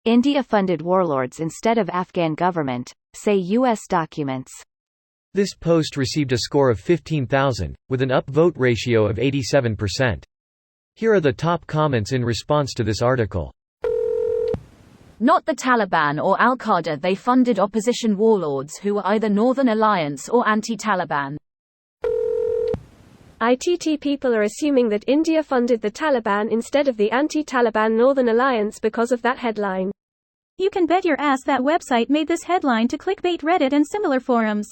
India funded warlords instead of Afghan government, say U.S. documents. This post received a score of 15,000, with an upvote ratio of 87%. Here are the top comments in response to this article. Not the Taliban or Al-Qaeda. They funded opposition warlords who were either Northern Alliance or anti-Taliban. ITT people are assuming that India funded the Taliban instead of the anti-Taliban Northern Alliance because of that headline. You can bet your ass that website made this headline to clickbait Reddit and similar forums.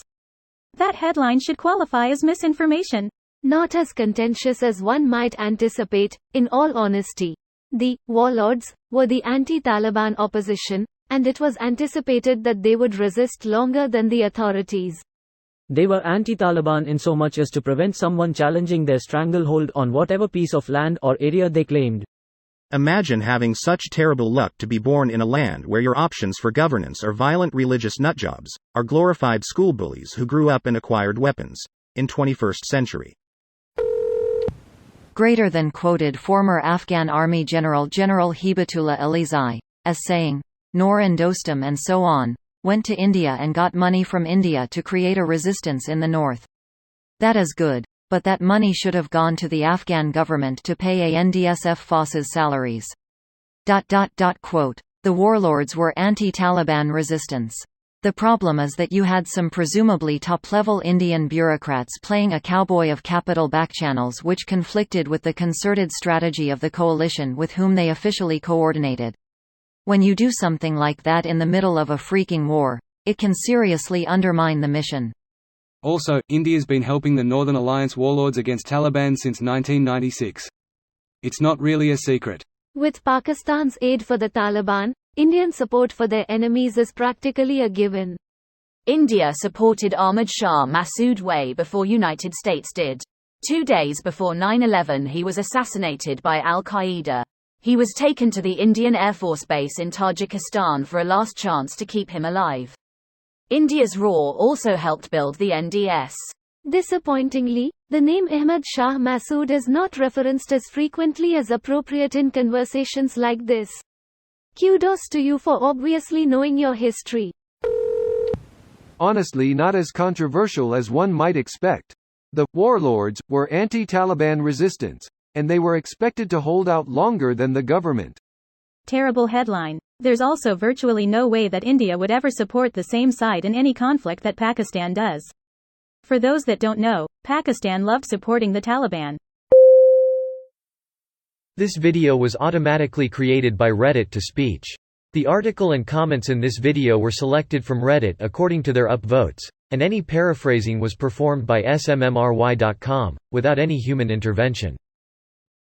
That headline should qualify as misinformation. Not as contentious as one might anticipate, in all honesty. The warlords were the anti-Taliban opposition, and it was anticipated that they would resist longer than the authorities. They were anti-Taliban in so much as to prevent someone challenging their stranglehold on whatever piece of land or area they claimed. Imagine having such terrible luck to be born in a land where your options for governance are violent religious nutjobs, are glorified school bullies who grew up and acquired weapons, in 21st century. Greater than quoted former Afghan Army General Hibatullah Alizai, as saying, Noor and Dostum and so on, went to India and got money from India to create a resistance in the north. That is good, but that money should have gone to the Afghan government to pay NDSF forces salaries. Quote, the warlords were anti-Taliban resistance. The problem is that you had some presumably top-level Indian bureaucrats playing a cowboy of capital backchannels which conflicted with the concerted strategy of the coalition with whom they officially coordinated. When you do something like that in the middle of a freaking war, it can seriously undermine the mission. Also, India's been helping the Northern Alliance warlords against Taliban since 1996. It's not really a secret. With Pakistan's aid for the Taliban, Indian support for their enemies is practically a given. India supported Ahmad Shah Massoud way before United States did. 2 days before 9/11 he was assassinated by Al-Qaeda. He was taken to the Indian Air Force Base in Tajikistan for a last chance to keep him alive. India's RAW also helped build the NDS. Disappointingly, the name Ahmad Shah Massoud is not referenced as frequently as appropriate in conversations like this. Kudos to you for obviously knowing your history. Honestly, not as controversial as one might expect. The warlords were anti-Taliban resistance, and they were expected to hold out longer than the government. Terrible headline. There's also virtually no way that India would ever support the same side in any conflict that Pakistan does. For those that don't know, Pakistan loved supporting the Taliban. This video was automatically created by Reddit to speech. The article and comments in this video were selected from Reddit according to their upvotes, and any paraphrasing was performed by smmry.com, without any human intervention.